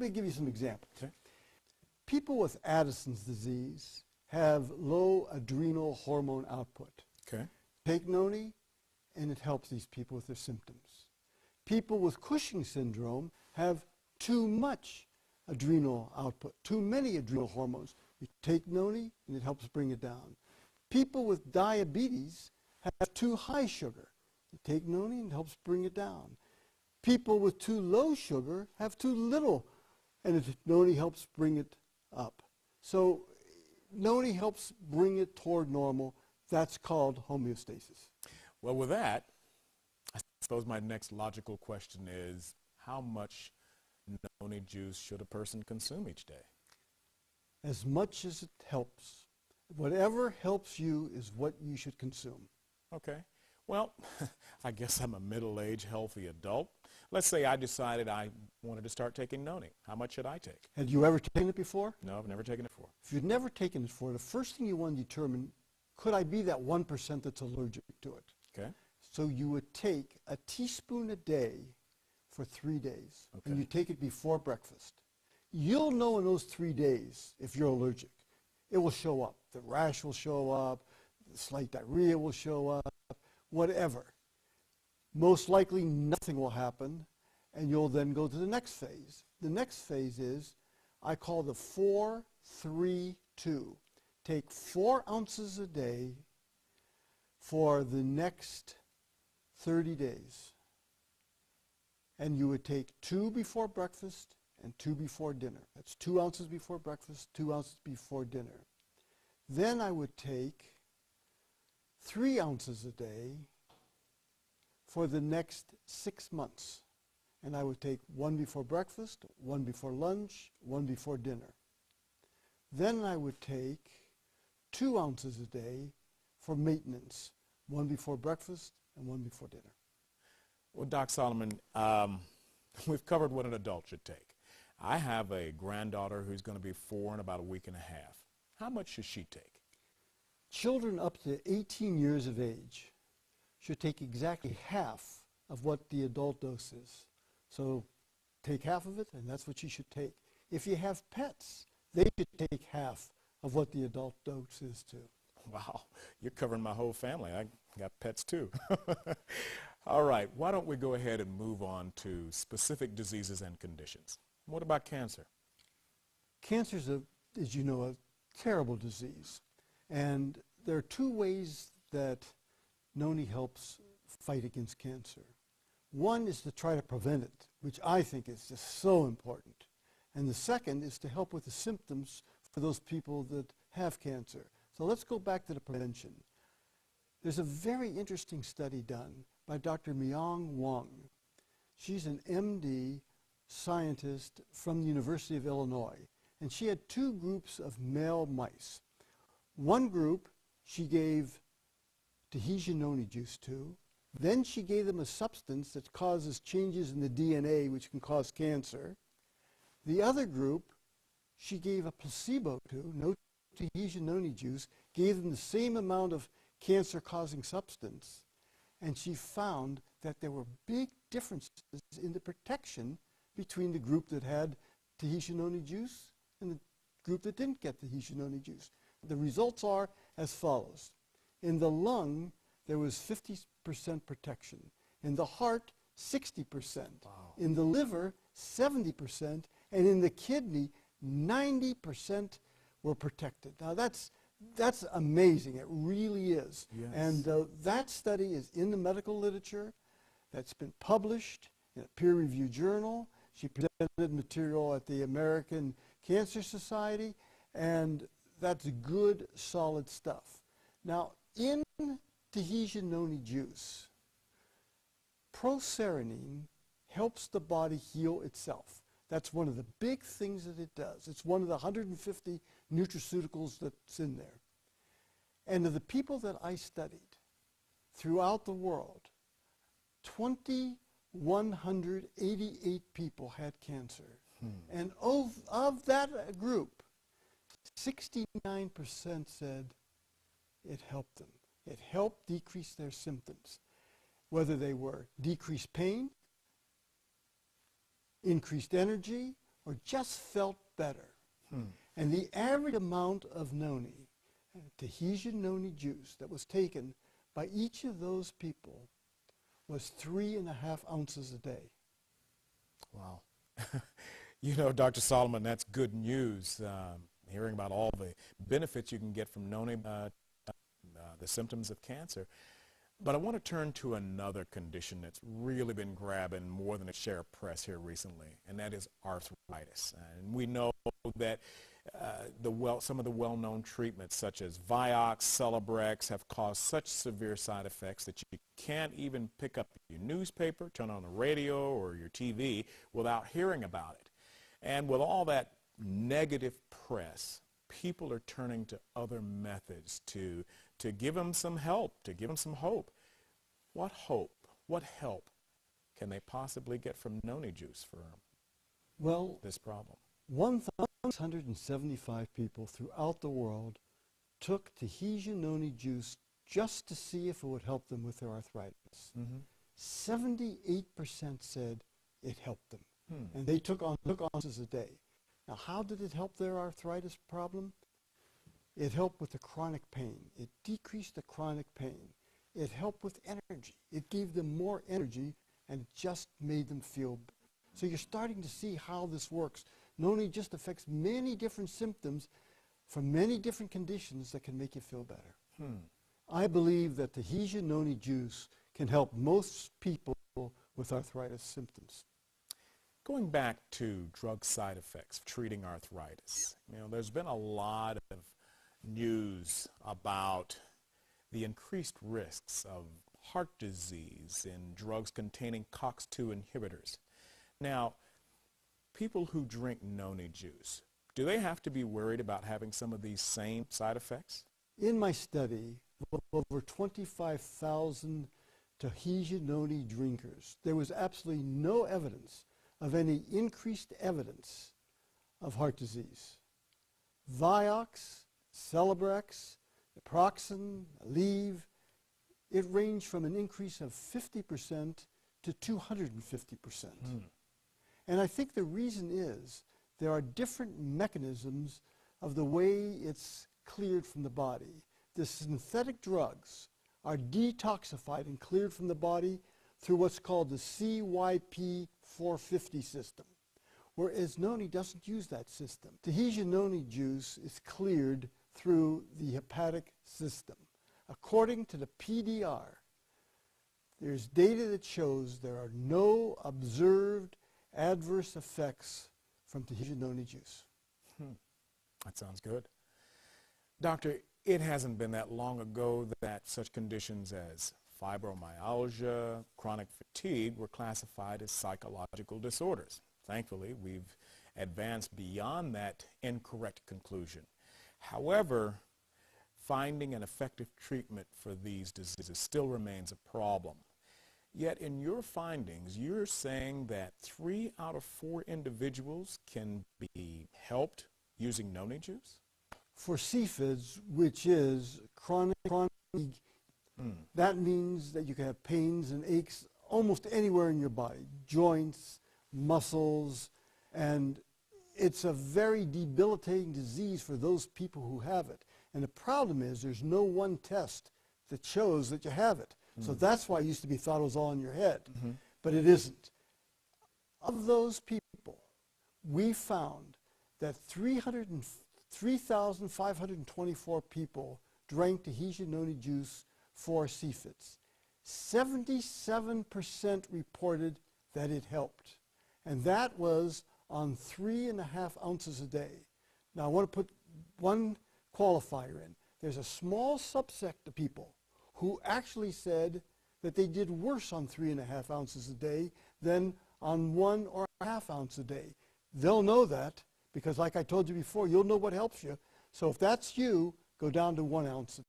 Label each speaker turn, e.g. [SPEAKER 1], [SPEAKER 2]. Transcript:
[SPEAKER 1] Let me give you some examples.
[SPEAKER 2] Okay.
[SPEAKER 1] People with Addison's disease have low adrenal hormone output.
[SPEAKER 2] Okay.
[SPEAKER 1] Take noni, and it helps these people with their symptoms. People with Cushing syndrome have too much adrenal output, too many adrenal hormones. You take noni, and it helps bring it down. People with diabetes have too high sugar. You take noni, and it helps bring it down. People with too low sugar have too little, and noni helps bring it up. So noni helps bring it toward normal. That's called homeostasis.
[SPEAKER 2] Well, with that, I suppose my next logical question is, how much noni juice should a person consume each day?
[SPEAKER 1] As much as it helps. Whatever helps you is what you should consume.
[SPEAKER 2] Okay. Well, I guess I'm a middle-aged, healthy adult. Let's say I decided I wanted to start taking noni. How much should I take?
[SPEAKER 1] Had you ever taken it before?
[SPEAKER 2] No, I've never taken it before.
[SPEAKER 1] If you've never taken it before, the first thing you want to determine, could I be that 1% that's allergic to it?
[SPEAKER 2] Okay.
[SPEAKER 1] So you would take a teaspoon a day for 3 days,
[SPEAKER 2] Okay.
[SPEAKER 1] and you take it before breakfast. You'll know in those 3 days if you're allergic. It will show up. The rash will show up, the slight diarrhea will show up, whatever. Most likely nothing will happen, and you'll then go to the next phase. The next phase is, I call the 4-3-2. Take 4 ounces a day for the next 30 days. And you would take 2 before breakfast and 2 before dinner. That's 2 ounces before breakfast, 2 ounces before dinner. Then I would take 3 ounces a day for the next 6 months. And I would take 1 before breakfast, 1 before lunch, 1 before dinner. Then I would take 2 ounces a day for maintenance, 1 before breakfast and 1 before dinner.
[SPEAKER 2] Well, Doc Solomon, we've covered what an adult should take. I have a granddaughter who's going to be 4 in about a week and a half. How much should she take?
[SPEAKER 1] Children up to 18 years of age should take exactly half of what the adult dose is. So take half of it, and that's what you should take. If you have pets, they should take half of what the adult dose is too.
[SPEAKER 2] Wow, you're covering my whole family. I got pets too. All right, why don't we go ahead and move on to specific diseases and conditions. What about cancer?
[SPEAKER 1] Cancer is, as you know, a terrible disease. And there are 2 ways that noni helps fight against cancer. One is to try to prevent it, which I think is just so important. And the second is to help with the symptoms for those people that have cancer. So let's go back to the prevention. There's a very interesting study done by Dr. Myung Wong. She's an MD scientist from the University of Illinois. And she had 2 groups of male mice. One group she gave Tahitian noni juice to. Then she gave them a substance that causes changes in the DNA which can cause cancer. The other group she gave a placebo to, no Tahitian noni juice, gave them the same amount of cancer-causing substance, and she found that there were big differences in the protection between the group that had Tahitian noni juice and the group that didn't get Tahitian noni juice. The results are as follows. In the lung, there was 50% protection. In the heart, 60%.
[SPEAKER 2] Wow.
[SPEAKER 1] In the liver, 70%. And in the kidney, 90% were protected. Now that's amazing. It really is.
[SPEAKER 2] Yes.
[SPEAKER 1] And that study is in the medical literature. That's been published in a peer-reviewed journal. She presented material at the American Cancer Society, and that's good, solid stuff. Now, in Tahitian noni juice, procerinine helps the body heal itself. That's one of the big things that it does. It's one of the 150 nutraceuticals that's in there. And of the people that I studied throughout the world, 2,188 people had cancer. And of that group, 69% said it helped them. It helped decrease their symptoms, whether they were decreased pain, increased energy, or just felt better. And the average amount of noni, Tahitian noni juice, that was taken by each of those people was 3.5 ounces a day.
[SPEAKER 2] Wow. You know, Dr. Solomon, that's good news, hearing about all the benefits you can get from noni, the symptoms of cancer. But I want to turn to another condition that's really been grabbing more than a share of press here recently, and that is arthritis. And we know that some of the well-known treatments such as Vioxx, Celebrex have caused such severe side effects that you can't even pick up your newspaper, turn on the radio or your TV without hearing about it. And with all that negative press, people are turning to other methods to give them some help, to give them some hope. What hope, what help can they possibly get from noni juice for this problem?
[SPEAKER 1] 1,675 people throughout the world took Tahitian noni juice just to see if it would help them with their arthritis. 78% said it helped them, and they took ounces a day. Now, how did it help their arthritis problem? It helped with the chronic pain. It decreased the chronic pain. It helped with energy. It gave them more energy, and it just made them feel better. So you're starting to see how this works. Noni just affects many different symptoms from many different conditions that can make you feel better. I believe that Tahitian noni juice can help most people with arthritis symptoms.
[SPEAKER 2] Going back to drug side effects of treating arthritis, you know, there's been a lot of news about the increased risks of heart disease in drugs containing COX-2 inhibitors. Now, people who drink noni juice, do they have to be worried about having some of these same side effects?
[SPEAKER 1] In my study, over 25,000 Tahitian noni drinkers, there was absolutely no evidence of any increased evidence of heart disease. Vioxx, Celebrex, naproxen, Aleve, it ranged from an increase of 50% to 250%. And I think the reason is there are different mechanisms of the way it's cleared from the body. The synthetic drugs are detoxified and cleared from the body through what's called the CYP450 system, whereas noni doesn't use that system. Tahitian noni juice is cleared through the hepatic system. According to the PDR, there's data that shows there are no observed adverse effects from Tahitian noni juice.
[SPEAKER 2] That sounds good. Doctor, it hasn't been that long ago that such conditions as fibromyalgia, chronic fatigue were classified as psychological disorders. Thankfully, we've advanced beyond that incorrect conclusion. However, finding an effective treatment for these diseases still remains a problem. Yet in your findings, you're saying that 3 out of 4 individuals can be helped using noni juice?
[SPEAKER 1] For CFIDs, which is chronic fatigue, that means that you can have pains and aches almost anywhere in your body, joints, muscles, and it's a very debilitating disease for those people who have it. And the problem is there's no one test that shows that you have it. So that's why it used to be thought it was all in your head, but it isn't. Of those people, we found that 3,524 people drank Tahitian noni juice for CFIDs. 77% reported that it helped, and that was on 3.5 ounces a day. Now I want to put one qualifier in. There's a small subset of people who actually said that they did worse on 3.5 ounces a day than on 1.5 ounces a day. They'll know that because, like I told you before, you'll know what helps you. So if that's you, go down to 1 ounce a